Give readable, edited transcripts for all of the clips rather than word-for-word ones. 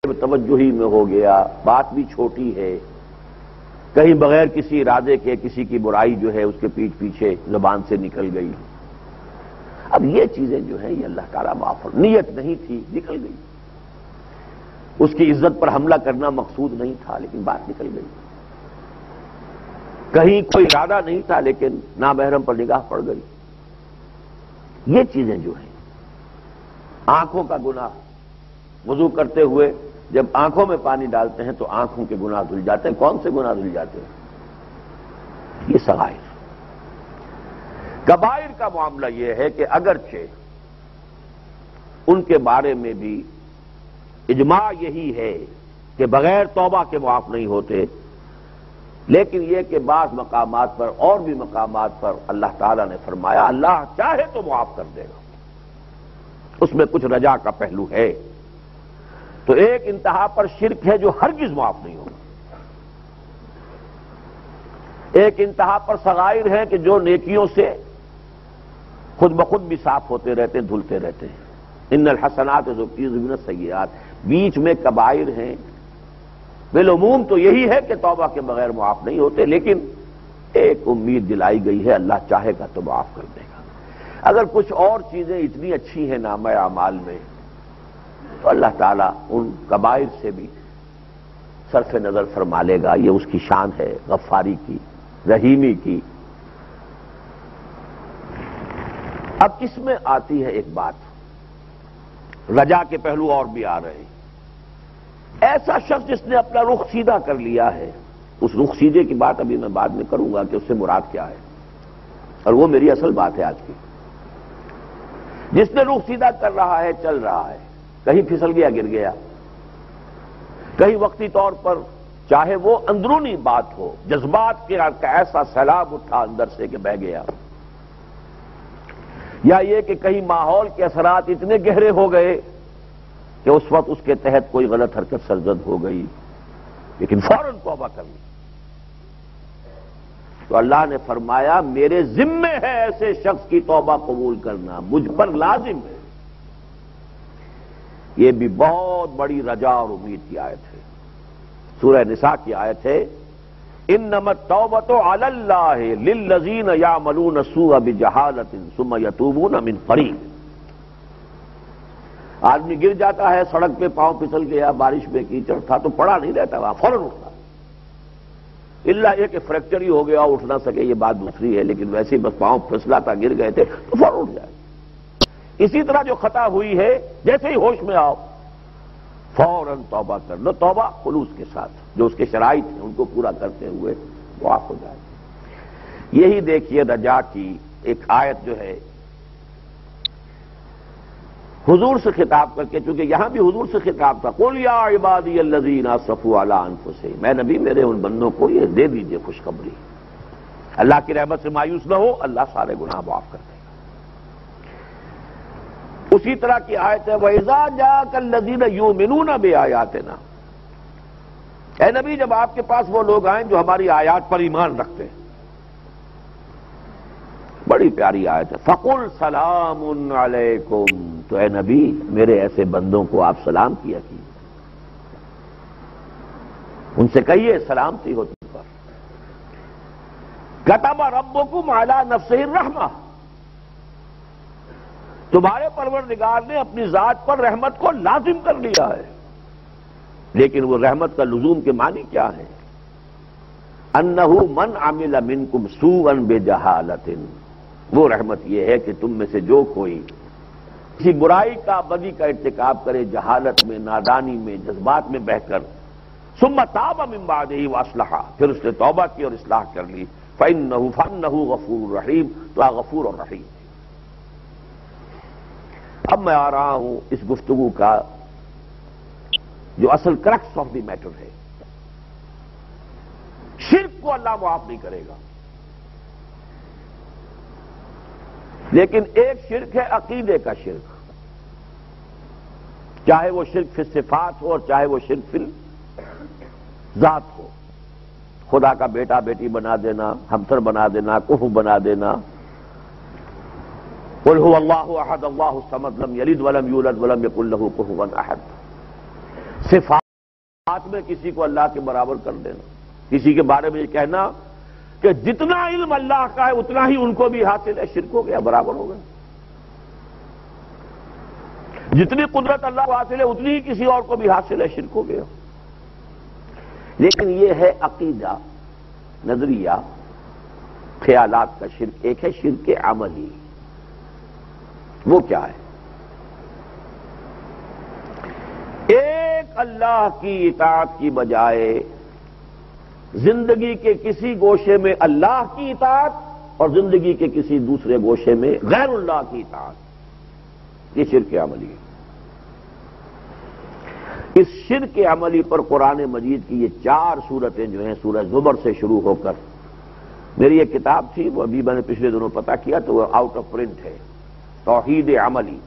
توجہی میں ہو گیا، بات بھی چھوٹی ہے، کہیں بغیر کسی ارادے کے کسی کی برائی جو ہے اس کے پیٹھ پیچھے زبان سے نکل گئی۔ اب یہ چیزیں جو ہیں یہ اللہ تعالیٰ معاف، نیت نہیں تھی نکل گئی، اس کی عزت پر حملہ کرنا مقصود نہیں تھا لیکن بات نکل گئی، کہیں کوئی ارادہ نہیں تھا لیکن نامحرم پر نگاہ پڑ گئی۔ یہ چیزیں جو ہیں، آنکھوں کا گناہ، وضو کرتے ہوئے جب آنکھوں میں پانی ڈالتے ہیں تو آنکھوں کے گناہ دھل جاتے ہیں۔ کون سے گناہ دھل جاتے ہیں؟ یہ صغائر۔ کبائر کا معاملہ یہ ہے کہ اگرچہ ان کے بارے میں بھی اجماع یہی ہے کہ بغیر توبہ کے معاف نہیں ہوتے، لیکن یہ کہ بعض مقامات پر اور بھی مقامات پر اللہ تعالیٰ نے فرمایا اللہ چاہے تو معاف کر دے گا، اس میں کچھ رجا کا پہلو ہے۔ تو ایک انتہا پر شرک ہے جو ہرگز معاف نہیں ہوگا، ایک انتہا پر صغائر ہیں کہ جو نیکیوں سے خود بخود بھی صاف ہوتے رہتے ہیں، دھلتے رہتے ہیں۔ ان الحسنات یذھبن السیئات، بیچ میں کبائر ہیں۔ بالعموم تو یہی ہے کہ توبہ کے بغیر معاف نہیں ہوتے، لیکن ایک امید دلائی گئی ہے اللہ چاہے گا تو معاف کر دے گا۔ اگر کچھ اور چیزیں اتنی اچھی ہیں نامہ اعمال میں تو اللہ تعالیٰ ان کبائر سے بھی صرف نظر فرما لے گا، یہ اس کی شان ہے غفاری کی، رحیمی کی۔ اب اس میں آتی ہے ایک بات، رجا کے پہلو اور بھی آ رہے ہیں۔ ایسا شخص جس نے اپنا رخ سیدھا کر لیا ہے، اس رخ سیدھے کی بات ابھی میں بعد میں کروں گا کہ اس سے مراد کیا ہے، اور وہ میری اصل بات ہے آج کی۔ جس نے رخ سیدھا کر رہا ہے، چل رہا ہے، کہیں پھسل گیا، گر گیا، کہیں وقتی طور پر چاہے وہ اندرونی بات ہو، جذبات کا ایسا سیلاب اٹھا اندر سے کہ بہہ گیا، یا یہ کہ کہیں ماحول کے اثرات اتنے گہرے ہو گئے کہ اس وقت اس کے تحت کوئی غلط حرکت سرزد ہو گئی، لیکن فوراً توبہ کر لی، تو اللہ نے فرمایا میرے ذمے ہے ایسے شخص کی توبہ قبول کرنا، مجھ پر لازم ہے۔ یہ بھی بہت بڑی رجا اور امید کی آیت ہے، سورہ نساء کی آیت ہے، انما التوبۃ علی اللہ للذین یعملون السوء بجہالۃ ثم یتوبون من قریب۔ آدمی گر جاتا ہے سڑک پہ، پاؤں پھسل گیا، بارش میں کیچڑ تھا تو پڑا نہیں رہتا، وہاں فوراً اٹھتا، الا یہ کہ فریکچر ہی ہو گیا، اٹھ نہ سکے یہ بات دوسری ہے، لیکن ویسے ہی بس پاؤں پھسلا تھا، گر گئے تھے تو فوراً اٹھ جائے۔ اسی طرح جو خطا ہوئی ہے جیسے ہی ہوش میں آؤ فوراً توبہ کر لو، توبہ خلوص کے ساتھ، جو اس کے شرائط ہیں ان کو پورا کرتے ہوئے معاف ہو جائے۔ یہی دیکھیے رجا کی ایک آیت جو ہے حضور سے خطاب کر کے، چونکہ یہاں بھی حضور سے خطاب تھا، قُلْ یَا عِبَادِیَ الَّذِینَ أَسْرَفُوا عَلَىٰ أَنفُسِہِم، میں نبی میرے ان بندوں کو یہ دے دیجئے خوشخبری، اللہ کی رحمت سے مایوس نہ ہو، اللہ سارے گناہ معاف کر دے گا۔ اسی طرح کی آیت ہے وَإِذَا جَاءَكَ الَّذِينَ يُؤْمِنُونَ بِآيَاتِنَا، اے نبی جب آپ کے پاس وہ لوگ آئیں جو ہماری آیات پر ایمان رکھتے ہیں، بڑی پیاری آیت ہے، فَقُلْ سَلَامٌ عَلَيْكُمْ، تو اے نبی میرے ایسے بندوں کو آپ سلام کیا کیجیے، ان سے کہیے سلامتی ہو تم پر۔ كَتَبَ رَبُّكُمْ عَلَىٰ نَفْسِهِ الرَّحْمَةَ، تمہارے پروردگار نے اپنی ذات پر رحمت کو لازم کر لیا ہے، لیکن وہ رحمت کا لزوم کے معنی کیا ہے؟ أَنَّهُ مَنْ عَمِلَ مِنْكُمْ سُوءًا بِجَهَالَةٍ، وہ رحمت یہ ہے کہ تم میں سے جو کوئی کسی برائی کا، بدی کا ارتکاب کرے، جہالت میں، نادانی میں، جذبات میں بہہ کر، ثُمَّ تَابَ مِن بَعْدِهِ وَأَصْلَحَ، پھر اس نے توبہ کی اور اصلاح کر لی، فَإِنَّهُ غَفُورٌ رَحِيمٌ، تو غفور اور رحیم۔ اب میں آ رہا ہوں اس گفتگو کا جو اصل کرکس آف دی میٹر ہے، شرک کو اللہ معاف نہیں کرے گا، لیکن ایک شرک ہے عقیدے کا شرک، چاہے وہ شرک فی الصفات ہو اور چاہے وہ شرک فی الذات ہو، خدا کا بیٹا بیٹی بنا دینا، ہمسر بنا دینا، کفو بنا دینا، قُلْ هُوَ اللَّهُ أَحَدٌ اللَّهُ الصَّمَدُ لَمْ يَلِدْ وَلَمْ يُولَدْ وَلَمْ يَكُنْ لَهُ كُفُوًا أَحَدٌ۔ صفات میں کسی کو اللہ کے برابر کر دینا، کسی کے بارے میں یہ کہنا کہ جتنا علم اللہ کا ہے اتنا ہی ان کو بھی حاصل ہے، شرک ہو گیا، برابر ہو گیا۔ جتنی قدرت اللہ کو حاصل ہے اتنی ہی کسی اور کو بھی حاصل ہے، شرک ہو گیا۔ لیکن یہ ہے عقیدہ، نظریہ، خیالات کا شرک۔ ایک ہے شرک عملی، وہ کیا ہے؟ ایک اللہ کی اطاعت کی بجائے زندگی کے کسی گوشے میں اللہ کی اطاعت اور زندگی کے کسی دوسرے گوشے میں غیر اللہ کی اطاعت، یہ شرک عملی ہے۔ اس شرک عملی پر قرآن مجید کی یہ 4 سورتیں جو ہیں سورہ زمر سے شروع ہو کر، میری ایک کتاب تھی، وہ ابھی میں نے پچھلے دنوں پتہ کیا تو وہ آؤٹ آف پرنٹ ہے، توحید عملی۔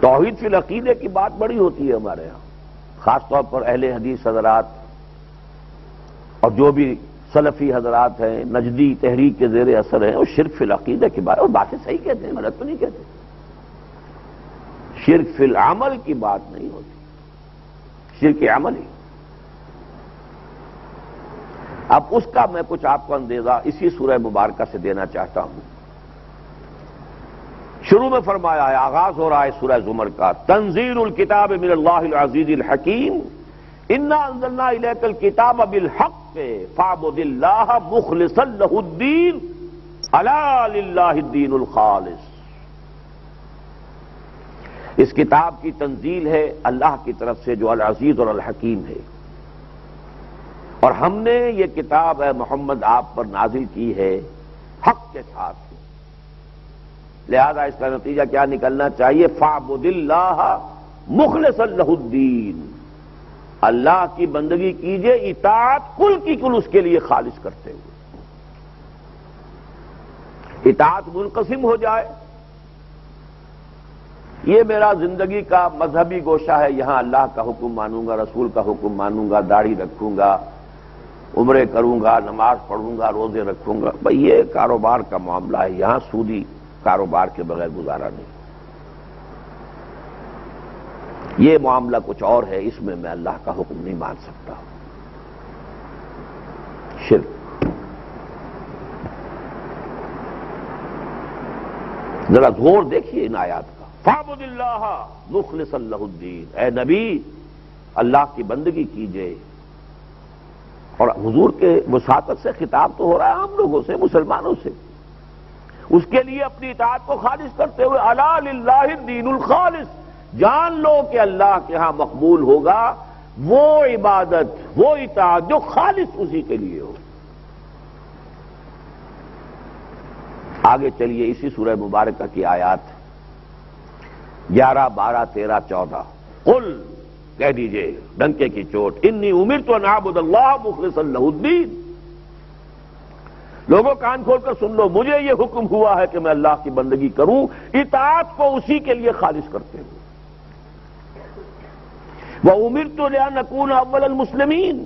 توحید فی العقیدے کی بات بڑی ہوتی ہے ہمارے ہاں، خاص طور پر اہل حدیث حضرات اور جو بھی سلفی حضرات ہیں، نجدی تحریک کے زیر اثر ہیں، اور شرک فی العقیدے کی بات، اور باتیں صحیح کہتے ہیں، غلط تو نہیں کہتے۔ شرک فی العمل کی بات نہیں ہوتی، شرک عملی۔ اب اس کا میں کچھ آپ کو اندیزہ اسی سورہ مبارکہ سے دینا چاہتا ہوں۔ شروع میں فرمایا ہے، آغاز ہو رہا ہے سورہ زمر کا، تنزیل الکتاب من اللہ العزیز الحکیم، انا انزلنا الیک الکتاب بالحق فاعبد اللہ مخلصا لہ الدین الا للہ الدین الخالص۔ اس کتاب کی تنزیل ہے اللہ کی طرف سے جو العزیز اور الحکیم ہے، اور ہم نے یہ کتاب اے محمد آپ پر نازل کی ہے حق کے ساتھ، لہذا اس کا نتیجہ کیا نکلنا چاہیے؟ فاعبد اللہ مخلصا لہ الدین، اللہ کی بندگی کیجئے، اطاعت کل کی کل اس کے لیے خالص کرتے ہوئے۔ اطاعت منقسم ہو جائے، یہ میرا زندگی کا مذہبی گوشہ ہے، یہاں اللہ کا حکم مانوں گا، رسول کا حکم مانوں گا، داڑھی رکھوں گا، عمرے کروں گا، نماز پڑھوں گا، روزے رکھوں گا، بھئی یہ کاروبار کا معاملہ ہے، یہاں سودی کاروبار کے بغیر گزارا نہیں۔ یہ معاملہ کچھ اور ہے، اس میں میں اللہ کا حکم نہیں مان سکتا۔ شرک۔ ذرا زور دیکھیے ان آیات کا، فاعبد اللہ مخلصا لہ الدین، اے نبی اللہ کی بندگی کیجئے، اور حضور کے وساطت سے خطاب تو ہو رہا ہے عام لوگوں سے، مسلمانوں سے، اس کے لیے اپنی اطاعت کو خالص کرتے ہوئے الا للہ الدین الخالص، جان لو کہ اللہ کے ہاں مقبول ہوگا وہ عبادت، وہ اطاعت جو خالص اسی کے لیے ہو۔ آگے چلیے اسی سورہ مبارکہ کی آیات 11، 12، 13، 14۔ قل، کہہ دیجئے ڈنکے کی چوٹ، انی امرت ان اعبد اللہ مخلصا لہ الدین، لوگوں کان کھول کر سن لو، مجھے یہ حکم ہوا ہے کہ میں اللہ کی بندگی کروں، اطاعت کو اسی کے لیے خالص کرتے ہوئے۔ وَأُمِرْتُ لِأَنْ أَكُونَ أَوَّلَ الْمُسْلِمِينَ،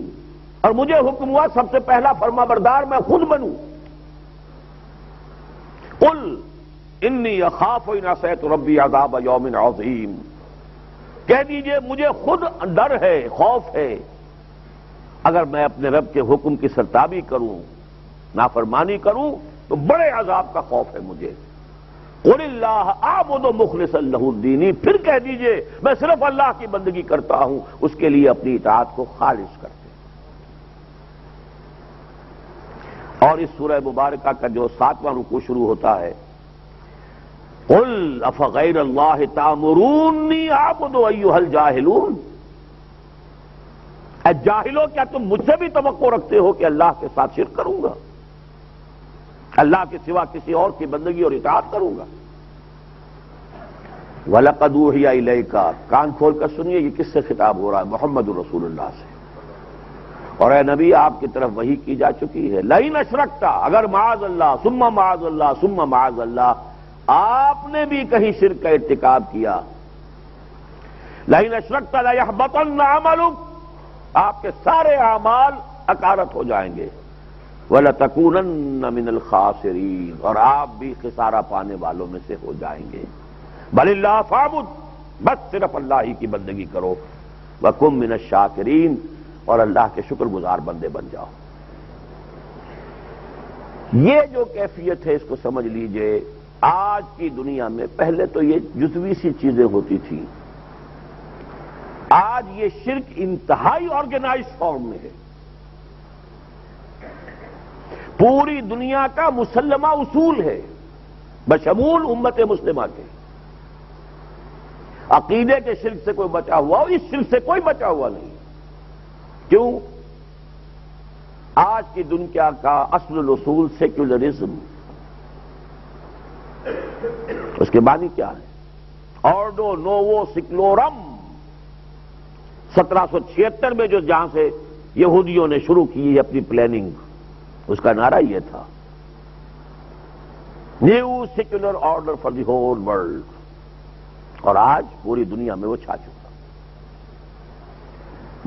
اور مجھے حکم ہوا سب سے پہلا فرما بردار میں خود بنوں۔ قُلْ إِنِّي أَخَافُ إِنْ عَصَيْتُ رَبِّي عَذَابَ يَوْمٍ عَظِيمٍ، کہہ دیجئے مجھے خود ڈر ہے، خوف ہے، اگر میں اپنے رب کے حکم کی سرتابی کروں، نافرمانی کروں تو بڑے عذاب کا خوف ہے مجھے۔ قل اللہ اعبد مخلصا لہ الدین، پھر کہہ دیجئے میں صرف اللہ کی بندگی کرتا ہوں، اس کے لیے اپنی اطاعت کو خالص کرتے ہیں۔ اور اس سورہ مبارکہ کا جو 7واں رکوع شروع ہوتا ہے، قل افغیر اللہ تأمرونی اعبد ایھا الجاہلون، اے جاہلو کیا تم مجھ سے بھی توقع رکھتے ہو کہ اللہ کے ساتھ شرک کروں گا، اللہ کے سوا کسی اور کی بندگی اور اطاعت کروں گا؟ وَلَقَدْ أُوحِيَ إِلَيْكَ، کان کھول کر سنیے یہ کس سے خطاب ہو رہا ہے؟ محمد رسول اللہ سے، اور اے نبی آپ کی طرف وحی کی جا چکی ہے، لَئِنْ أَشْرَكْتَ، اگر معاذ اللہ ثم معاذ اللہ ثم معاذ اللہ آپ نے بھی کہیں شرک کا ارتکاب کیا، لَئِنْ أَشْرَكْتَ لَيَحْبَطَنَّ عَمَلُكَ، آپ کے سارے اعمال اکارت ہو جائیں گے، وَلَتَكُونَنَّ مِنَ الْخَاسِرِينَ، اور آپ بھی خسارہ پانے والوں میں سے ہو جائیں گے۔ بل اللہ فاعبد، بس صرف اللہ ہی کی بندگی کرو، وَكُن مِّنَ الشَّاكِرِينَ، اور اللہ کے شکر گزار بندے بن جاؤ۔ یہ جو کیفیت ہے اس کو سمجھ لیجئے۔ آج کی دنیا میں پہلے تو یہ جزوی سی چیزیں ہوتی تھیں، آج یہ شرک انتہائی آرگنائز فارم میں ہے، پوری دنیا کا مسلمہ اصول ہے، بشمول امت مسلمہ کے۔ عقیدے کے شرک سے کوئی بچا ہوا ہو، اس شرک سے کوئی بچا ہوا نہیں۔ کیوں؟ آج کی دنیا کا اصل الاصول سیکولرزم، اس کے معنی کیا ہے؟ آرڈو نوو سیکولورم، 1776 میں جو جہاں سے یہودیوں نے شروع کی اپنی پلاننگ، اس کا نعرہ یہ تھا، new secular order for the whole world, اور آج پوری دنیا میں وہ چھا چکا۔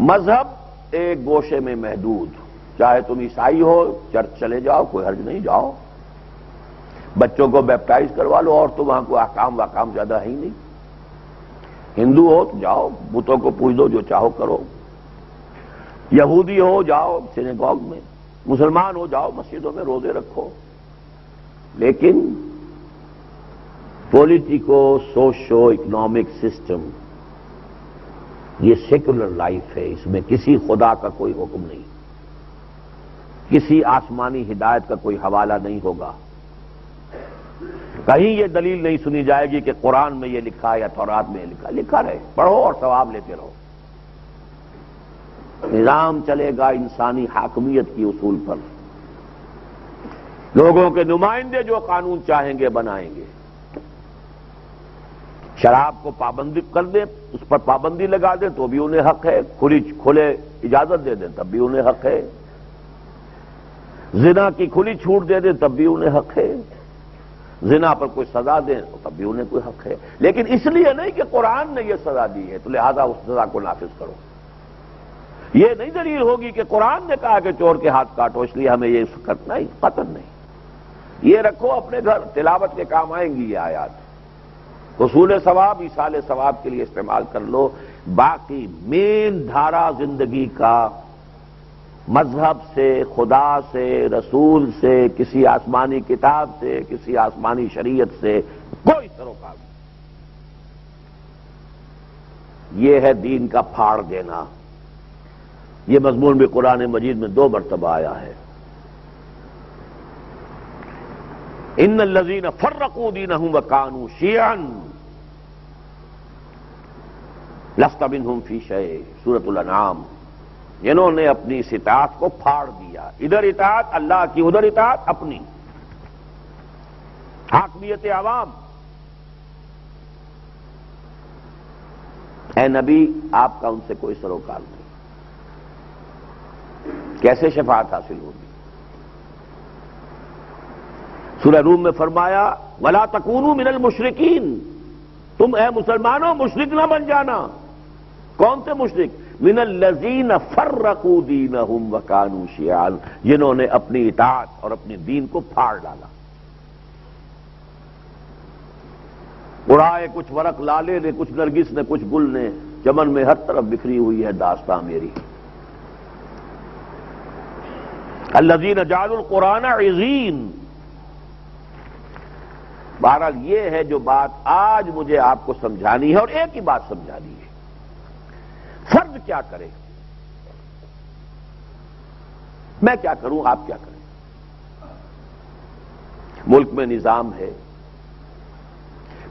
مذہب ایک گوشے میں محدود، چاہے تم عیسائی ہو چرچ چلے جاؤ، کوئی حرج نہیں، جاؤ بچوں کو بیپٹائز کروا لو، اور تو وہاں کوئی احکام زیادہ ہے ہی نہیں۔ ہندو ہو تو جاؤ بتوں کو پوج دو، جو چاہو کرو، یہودی ہو جاؤ سینیگوگ میں، مسلمان ہو جاؤ مسجدوں میں روزے رکھو، لیکن پولیٹیکو سوشو اکنامک سسٹم یہ سیکولر لائف ہے، اس میں کسی خدا کا کوئی حکم نہیں، کسی آسمانی ہدایت کا کوئی حوالہ نہیں ہوگا، کہیں یہ دلیل نہیں سنی جائے گی کہ قرآن میں یہ لکھا ہے یا تورات میں یہ لکھا ہے۔ لکھا رہے، پڑھو اور ثواب لیتے رہو۔ نظام چلے گا انسانی حاکمیت کی اصول پر، لوگوں کے نمائندے جو قانون چاہیں گے بنائیں گے۔ شراب کو پابندی کر دیں، اس پر پابندی لگا دیں تو بھی انہیں حق ہے، کھلے اجازت دے دیں تب بھی انہیں حق ہے، زنا کی کھلی چھوٹ دے دیں تب بھی انہیں حق ہے، زنا پر کوئی سزا دیں تو تب بھی انہیں کوئی حق ہے، لیکن اس لیے نہیں کہ قرآن نے یہ سزا دی ہے تو لہذا اس سزا کو نافذ کرو۔ یہ نہیں دلیل ہوگی کہ قرآن نے کہا کہ چور کے ہاتھ کاٹو اس لیے ہمیں یہ کرنا ہی، قطعاً نہیں۔ یہ رکھو اپنے گھر، تلاوت کے کام آئیں گی یہ آیات، حصول ثواب ایصال ثواب کے لیے استعمال کر لو۔ باقی مین دھارا زندگی کا مذہب سے، خدا سے، رسول سے، کسی آسمانی کتاب سے، کسی آسمانی شریعت سے کوئی سروکار نہیں۔ یہ ہے دین کا پھاڑ دینا۔ یہ مضمون بھی قرآن مجید میں 2 مرتبہ آیا ہے۔ ان الذین فرقوا دینہم وکانوا شیعا لست منہم فی شیء، سورۃ الانعام۔ جنہوں نے اپنی اس اطاعت کو پھاڑ دیا، ادھر اطاعت اللہ کی، ادھر اطاعت اپنی، حاکمیت عوام۔ اے نبی آپ کا ان سے کوئی سروکار نہیں، کیسے شفاعت حاصل ہوگی؟ سورہ روم میں فرمایا وَلَا تَكُونُوا مِنَ الْمُشْرِكِينَ، تم اے مسلمانوں مشرک نہ بن جانا۔ کون سے مشرک؟ من الذین فرقوا دینہم وکانوا شیعا، جنہوں نے اپنی اطاعت اور اپنی دین کو پھاڑ ڈالا۔ اڑائے کچھ ورق لالے نے، کچھ نرگس نے، کچھ گل نے، چمن میں ہر طرف بکھری ہوئی ہے داستاں میری۔ الذین جعلوا القرآن عضین۔ بہرحال یہ ہے جو بات آج مجھے آپ کو سمجھانی ہے، اور ایک ہی بات سمجھانی ہے، فرد کیا کرے، میں کیا کروں، آپ کیا کریں۔ ملک میں نظام ہے،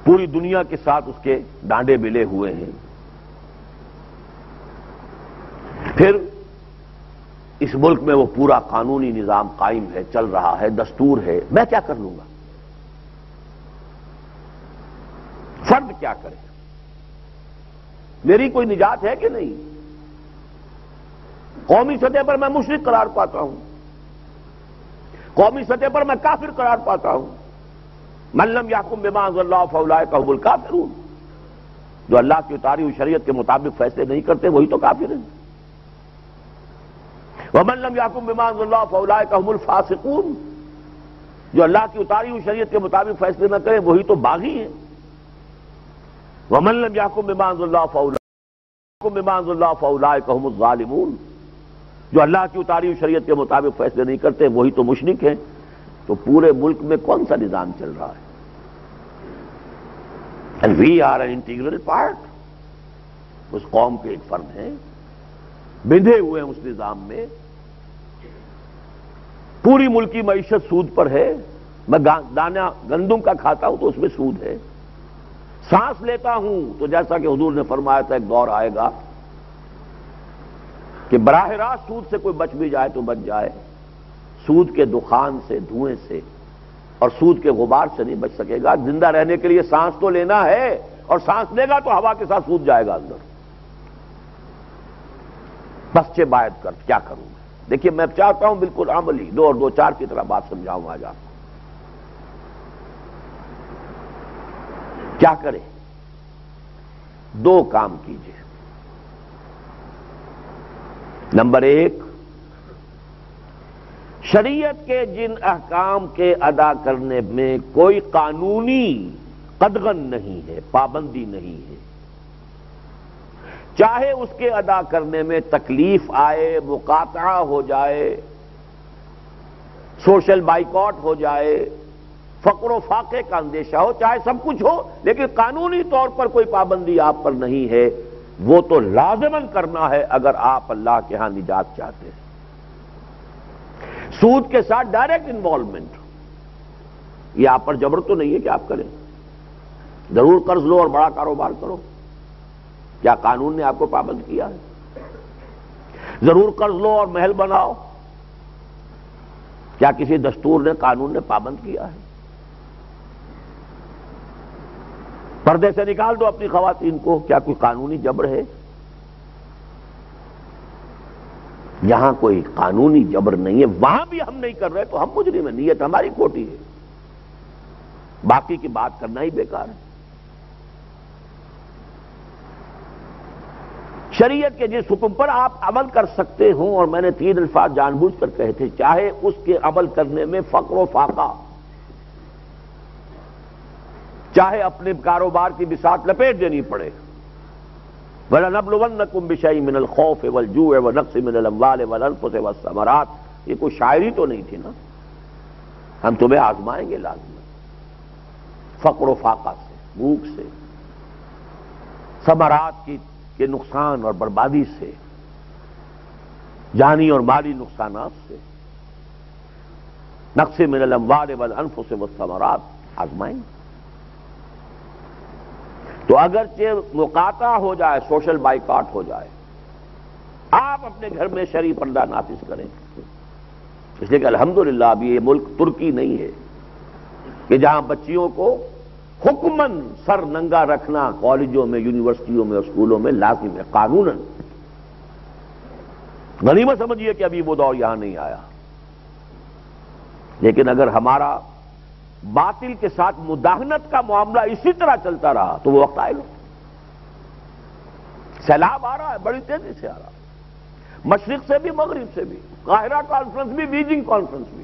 پوری دنیا کے ساتھ اس کے ڈانڈے ملے ہوئے ہیں، پھر اس ملک میں وہ پورا قانونی نظام قائم ہے، چل رہا ہے، دستور ہے، میں کیا کر لوں گا؟ فرد کیا کرے؟ میری کوئی نجات ہے کہ نہیں؟ قومی سطح پر میں مشرک قرار پاتا ہوں، قومی سطح پر میں کافر قرار پاتا ہوں۔ من لم یحکم بما انزل اللہ فاولئک هم الکافرون، جو اللہ کی اتاری ہوئی شریعت کے مطابق فیصلے نہیں کرتے وہی تو کافر ہیں۔ ومن لم یحکم بما انزل اللہ فاولئک هم الفاسقون، جو اللہ کی اتاری ہوئی شریعت کے مطابق فیصلے نہ کرے وہی تو باغی ہیں۔ وَمَن لَّمْ يَحْكُم بِمَا أَنزَلَ اللَّهُ فَأُولَٰئِكَ هُمُ الظَّالِمُونَ، جو اللہ کی اتاری ہوئی شریعت کے مطابق فیصلے نہیں کرتے وہی تو مشرک ہیں۔ تو پورے ملک میں کون سا نظام چل رہا ہے؟ And we are an integral part، اس قوم کے ایک فرد ہیں، بندھے ہوئے ہیں اس نظام میں۔ پوری ملکی معیشت سود پر ہے، میں دانہ گندم کا کھاتا ہوں تو اس میں سود ہے، سانس لیتا ہوں تو جیسا کہ حضور نے فرمایا تھا ایک دور آئے گا کہ براہ راست سود سے کوئی بچ بھی جائے تو بچ جائے، سود کے دخان سے، دھوئیں سے اور سود کے غبار سے نہیں بچ سکے گا۔ زندہ رہنے کے لیے سانس تو لینا ہے، اور سانس لے گا تو ہوا کے ساتھ سود جائے گا اندر۔ بس چے باید کر، کیا کروں میں؟ دیکھیے میں چاہتا ہوں بالکل عملی 2 اور 2 4 کی طرح بات سمجھاؤں آج آپ کو۔ کیا کرے؟ 2 کام کیجئے۔ نمبر 1، شریعت کے جن احکام کے ادا کرنے میں کوئی قانونی قدغن نہیں ہے، پابندی نہیں ہے، چاہے اس کے ادا کرنے میں تکلیف آئے، مقاطعہ ہو جائے، سوشل بائیکاٹ ہو جائے، فقر و فاقے کا اندیشہ ہو، چاہے سب کچھ ہو، لیکن قانونی طور پر کوئی پابندی آپ پر نہیں ہے، وہ تو لازماً کرنا ہے اگر آپ اللہ کے ہاں نجات چاہتے ہیں۔ سود کے ساتھ ڈائریکٹ انوالومنٹ، یہ آپ پر جبر تو نہیں ہے کہ آپ کریں، ضرور قرض لو اور بڑا کاروبار کرو، کیا قانون نے آپ کو پابند کیا ہے؟ ضرور قرض لو اور محل بناؤ، کیا کسی دستور نے، قانون نے پابند کیا ہے؟ پردے سے نکال دو اپنی خواتین کو، کیا کوئی قانونی جبر ہے؟ جہاں کوئی قانونی جبر نہیں ہے وہاں بھی ہم نہیں کر رہے تو ہم مجرم ہیں، نیت ہماری کھوٹی ہے، باقی کی بات کرنا ہی بیکار ہے۔ شریعت کے جس حکم پر آپ عمل کر سکتے ہوں، اور میں نے 3 الفاظ جان بوجھ کر کہے تھے، چاہے اس کے عمل کرنے میں فقر و فاقہ، چاہے اپنے کاروبار کی بساط لپیٹ دینی پڑے، وَلَنَبْلُوَنَّكُمْ بِشَيْءٍ مِّنَ الْخَوْفِ وَالْجُوعِ وَنَقْصٍ مِّنَ الْأَمْوَالِ وَالْأَنفُسِ وَالثَّمَرَاتِ، یہ کوئی شاعری تو نہیں تھی نا، ہم تمہیں آزمائیں گے لازم، فقر و فاقہ سے، بھوک سے، ثمرات کے نقصان اور بربادی سے، جانی اور مالی نقصانات سے، نقص من الاموال والانفس والثمرات آزمائیں گے۔ تو اگرچہ مقاطعہ ہو جائے، سوشل بائیکاٹ ہو جائے، آپ اپنے گھر میں شرعی پردہ نافذ کریں، اس لیے کہ الحمدللہ ابھی یہ ملک ترکی نہیں ہے کہ جہاں بچیوں کو حکماً سر ننگا رکھنا کالجوں میں، یونیورسٹیوں میں اور اسکولوں میں لازم ہے، قانوناً۔ غنیمت سمجھیے کہ ابھی وہ دور یہاں نہیں آیا، لیکن اگر ہمارا باطل کے ساتھ مداہنت کا معاملہ اسی طرح چلتا رہا تو وہ وقت آئے گا۔ سیلاب آ رہا ہے، بڑی تیزی سے آ رہا ہے، مشرق سے بھی مغرب سے بھی، قاہرہ کانفرنس بھی، بیجنگ کانفرنس بھی،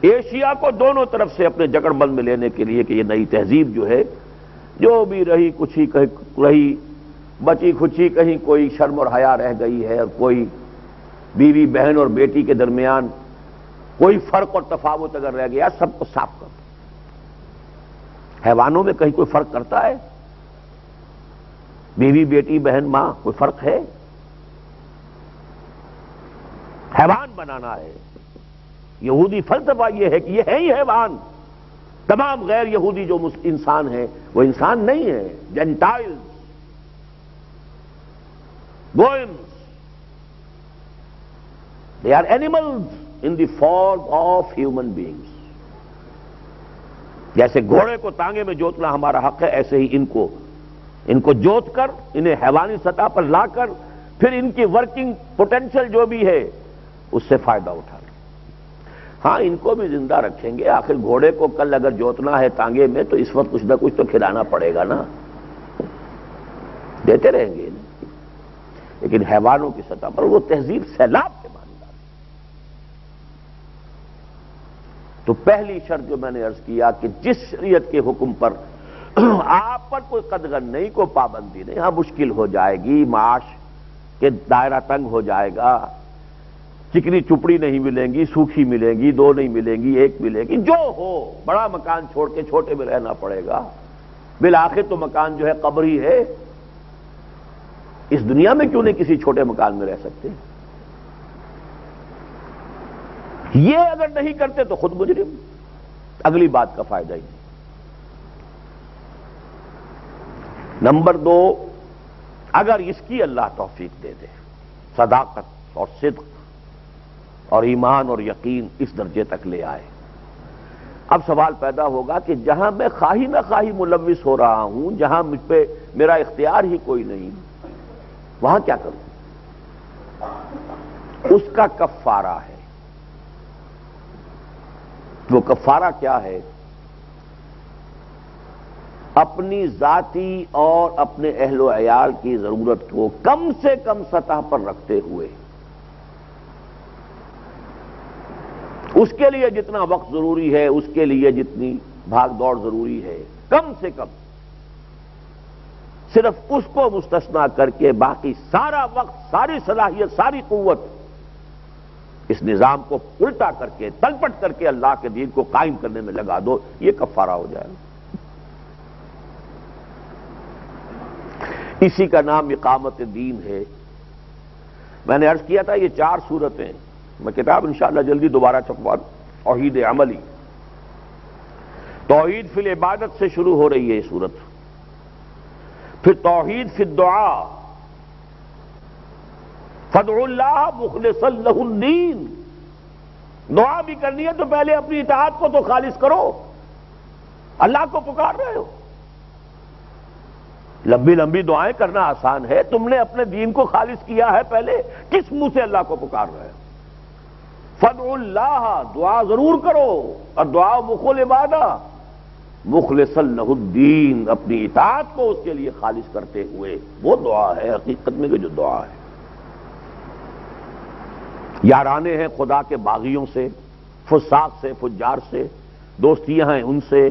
ایشیا کو دونوں طرف سے اپنے جکڑ بند میں لینے کے لیے کہ یہ نئی تہذیب جو ہے، جو بھی رہی کچھ ہی رہی، بچی کھچی کہیں کوئی شرم اور حیا رہ گئی ہے، اور کوئی بیوی بہن اور بیٹی کے درمیان کوئی فرق اور تفاوت اگر رہ گیا، سب کو صاف کر دو۔ حیوانوں میں کہیں کوئی فرق کرتا ہے؟ بیوی بیٹی بہن ماں، کوئی فرق ہے؟ حیوان بنانا ہے۔ یہودی فلسفہ یہ ہے کہ یہ ہے ہی حیوان، تمام غیر یہودی جو انسان ہیں وہ انسان نہیں ہے، gentiles, گوئمز، they are animals in the form of human beings۔ جیسے گھوڑے کو تانگے میں جوتنا ہمارا حق ہے، ایسے ہی ان کو جوت کر، انہیں حیوانی سطح پر لا کر، پھر ان کی ورکنگ پوٹینشل جو بھی ہے اس سے فائدہ اٹھانا۔ ہاں ان کو بھی زندہ رکھیں گے، آخر گھوڑے کو کل اگر جوتنا ہے تانگے میں تو اس وقت کچھ نہ کچھ تو کھلانا پڑے گا نا، دیتے رہیں گے، لیکن حیوانوں کی سطح پر وہ تہذیب سیلاب کے مانندار۔ تو پہلی شرط جو میں نے عرض کیا کہ جس شریعت کے حکم پر آپ پر کوئی قدغن نہیں، کوئی پابندی نہیں. ہاں مشکل ہو جائے گی، معاش کے دائرہ تنگ ہو جائے گا، چکنی چپڑی نہیں ملیں گی، سوکھی ملیں گی، دو نہیں ملیں گی، ایک ملے گی، جو ہو. بڑا مکان چھوڑ کے چھوٹے میں رہنا پڑے گا. بالآخر تو مکان جو ہے قبر ہی ہے. اس دنیا میں کیوں نہیں کسی چھوٹے مکان میں رہ سکتے؟ یہ اگر نہیں کرتے تو خود مجرم، اگلی بات کا فائدہ ہی نہیں. نمبر 2، اگر اس کی اللہ توفیق دے دے، صداقت اور صدق اور ایمان اور یقین اس درجے تک لے آئے، اب سوال پیدا ہوگا کہ جہاں میں خواہی نہ خواہی ملوث ہو رہا ہوں، جہاں مجھ پہ میرا اختیار ہی کوئی نہیں، وہاں کیا کروں؟ اس کا کفارہ ہے. وہ کفارہ کیا ہے؟ اپنی ذاتی اور اپنے اہل و عیال کی ضرورت کو کم سے کم سطح پر رکھتے ہوئے، اس کے لیے جتنا وقت ضروری ہے، اس کے لیے جتنی بھاگ دوڑ ضروری ہے، کم سے کم صرف اس کو مستثنا کر کے باقی سارا وقت، ساری صلاحیت، ساری قوت اس نظام کو الٹا کر کے، تلپٹ کر کے اللہ کے دین کو قائم کرنے میں لگا دو. یہ کفارہ ہو جائے گا. اسی کا نام اقامت دین ہے. میں نے عرض کیا تھا یہ 4 صورتیں، میں کتاب انشاءاللہ جلدی دوبارہ چھپوا دوں. توحید عملی، توحید فی العبادت سے شروع ہو رہی ہے یہ صورت. پھر توحید فی الدعاء، فادعوا اللہ مخلصا لہ الدین. دعا بھی کرنی ہے تو پہلے اپنی اطاعت کو تو خالص کرو. اللہ کو پکار رہے ہو، لمبی لمبی دعائیں کرنا آسان ہے، تم نے اپنے دین کو خالص کیا ہے پہلے، کس منہ سے اللہ کو پکار رہے ہو؟ فادعوا اللہ، دعا ضرور کرو، اور دعا مخل عبادہ، مخلصا لہ الدین، اپنی اطاعت کو اس کے لیے خالص کرتے ہوئے. وہ دعا ہے حقیقت میں کہ جو دعا ہے. یارانے ہیں خدا کے باغیوں سے، فساق سے، فجار سے، دوستیاں ہیں ان سے،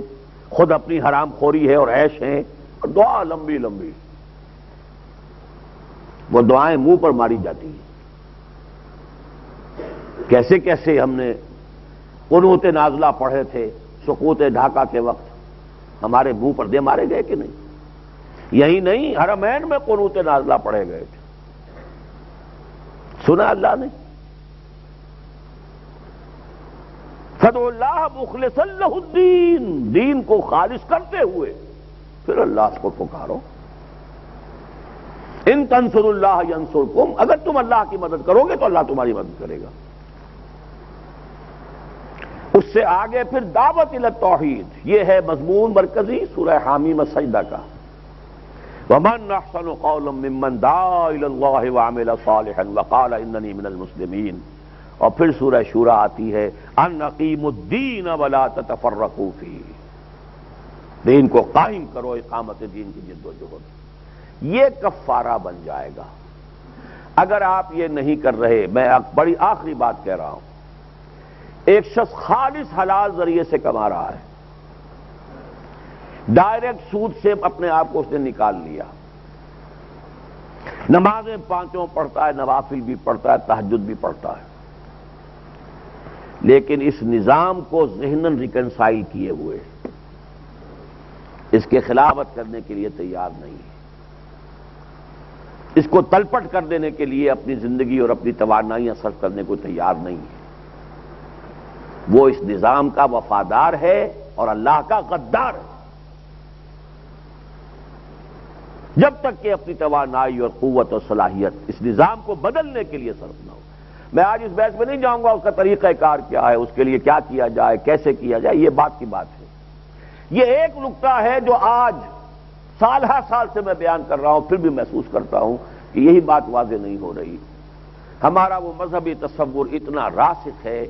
خود اپنی حرام خوری ہے اور عیش ہیں، اور دعا لمبی لمبی. وہ دعائیں منہ پر ماری جاتی ہیں. کیسے کیسے ہم نے قنوت نازلہ پڑھے تھے سقوط ڈھاکہ کے وقت، ہمارے منہ پر دے مارے گئے کہ نہیں؟ یہی نہیں، حرمین میں قنوت نازلہ پڑھے گئے تھے. سنا اللہ نے، فادعوا اللہ مخلصا لہ الدین، دین کو خالص کرتے ہوئے پھر اللہ کو پکارو. ان تنصروا اللہ ینصرکم، اگر تم اللہ کی مدد کرو گے تو اللہ تمہاری مدد کرے گا. اس سے آگے پھر دعوت الی التوحید، یہ ہے مضمون مرکزی سورہ حامیم السجدہ کا. ومن احسن قولا ممن دعا الی اللہ وعمل صالحا وقال اننی من المسلمین. اور پھر سورہ شورى آتی ہے، ان اقیموا الدین ولا تتفرقوا فیہ، دین کو قائم کرو، اقامت دین کی جد و جہد. یہ کفارہ بن جائے گا. اگر آپ یہ نہیں کر رہے، میں بڑی آخری بات کہہ رہا ہوں، ایک شخص خالص حلال ذریعے سے کما رہا ہے، ڈائریکٹ سود سے اپنے آپ کو اس نے نکال لیا، نمازیں 5 پڑھتا ہے، نوافل بھی پڑھتا ہے، تہجد بھی پڑھتا ہے، لیکن اس نظام کو ذہناً ریکنسائل کیے ہوئے اس کے خلافت کرنے کے لیے تیار نہیں ہے، اس کو تلپٹ کر دینے کے لیے اپنی زندگی اور اپنی توانائیاں صرف کرنے کو تیار نہیں ہے. وہ اس نظام کا وفادار ہے اور اللہ کا غدار ہے. جب تک کہ اپنی توانائی اور قوت اور صلاحیت اس نظام کو بدلنے کے لیے صرف نہ ہو. میں آج اس بحث میں نہیں جاؤں گا اس کا طریقہ کار کیا ہے، اس کے لیے کیا کیا جائے، کیسے کیا جائے، یہ بات کی بات ہے. یہ ایک نقطہ ہے جو آج سال ہر سال سے میں بیان کر رہا ہوں، پھر بھی محسوس کرتا ہوں کہ یہی بات واضح نہیں ہو رہی. ہمارا وہ مذہبی تصور اتنا راسخ ہے،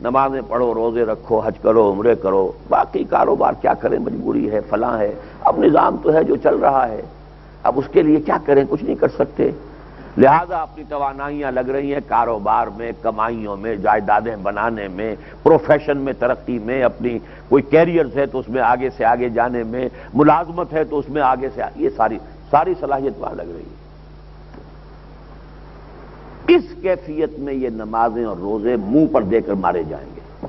نمازیں پڑھو، روزے رکھو، حج کرو، عمرے کرو، باقی کاروبار کیا کریں، مجبوری ہے، فلاں ہے، اب نظام تو ہے جو چل رہا ہے، اب اس کے لیے کیا کریں، کچھ نہیں کر سکتے. لہذا اپنی توانائیاں لگ رہی ہیں کاروبار میں، کمائیوں میں، جائیدادیں بنانے میں، پروفیشن میں ترقی میں، اپنی کوئی کیریئرز ہے تو اس میں آگے سے آگے جانے میں، ملازمت ہے تو اس میں آگے سے یہ ساری صلاحیت وہاں لگ رہی ہے۔ اس کیفیت میں یہ نمازیں اور روزے منہ پر دے کر مارے جائیں گے،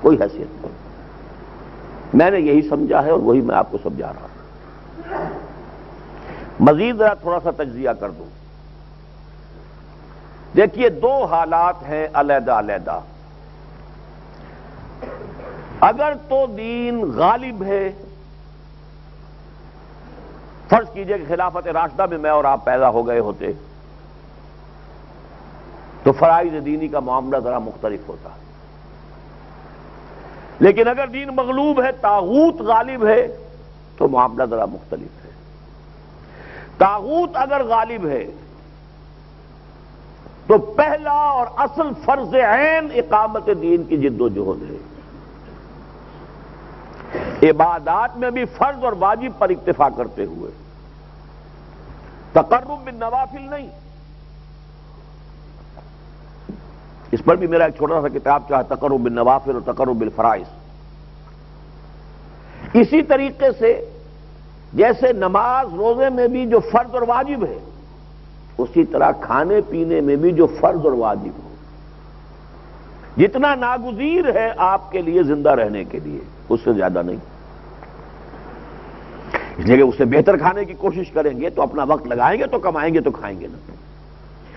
کوئی حیثیت نہیں۔ میں نے یہی سمجھا ہے اور وہی میں آپ کو سمجھا رہا ہوں۔ مزید ذرا تھوڑا سا تجزیہ کر دوں۔ دیکھیے دو حالات ہیں علیحدہ علیحدہ۔ اگر تو دین غالب ہے، فرض کیجئے کہ خلافت راشدہ میں میں اور آپ پیدا ہو گئے ہوتے تو فرائض دینی کا معاملہ ذرا مختلف ہوتا، لیکن اگر دین مغلوب ہے، طاغوت غالب ہے، تو معاملہ ذرا مختلف ہے۔ طاغوت اگر غالب ہے تو پہلا اور اصل فرض عین اقامت دین کی جد و جہد ہے۔ عبادات میں بھی فرض اور واجب پر اکتفا کرتے ہوئے، تقرب بالنوافل نہیں۔ اس پر بھی میرا ایک چھوٹا سا کتاب چاہے تقرب بالنوافل اور تقرب بالفرائض۔ اسی طریقے سے جیسے نماز روزے میں بھی جو فرض اور واجب ہے، اسی طرح کھانے پینے میں بھی جو فرض اور واجب ہو، جتنا ناگزیر ہے آپ کے لیے زندہ رہنے کے لیے، اس سے زیادہ نہیں۔ اس لیے کہ اس سے بہتر کھانے کی کوشش کریں گے تو اپنا وقت لگائیں گے تو کمائیں گے تو کھائیں گے نا۔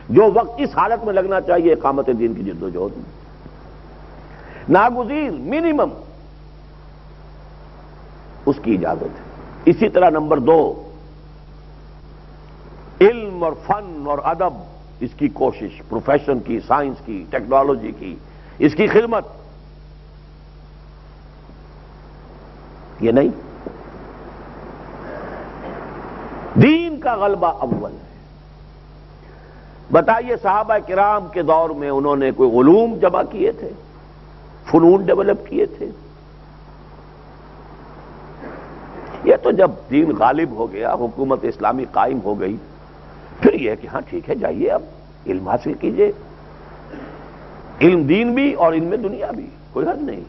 جو وقت اس حالت میں لگنا چاہیے اقامت دین کی جد و جہد میں، ناگزیر منیمم، اس کی اجازت ہے۔ اسی طرح نمبر دو، علم اور فن اور ادب، اس کی کوشش، پروفیشن کی، سائنس کی، ٹیکنالوجی کی، اس کی خدمت، یہ نہیں۔ دین کا غلبہ اول ہے۔ بتائیے صحابہ کرام کے دور میں انہوں نے کوئی علوم جمع کیے تھے، فنون ڈیولپ کیے تھے؟ یہ تو جب دین غالب ہو گیا، حکومت اسلامی قائم ہو گئی، پھر یہ کہ ہاں ٹھیک ہے جائیے اب علم حاصل کیجئے، علم دین بھی اور علم دنیا بھی، کوئی حد نہیں۔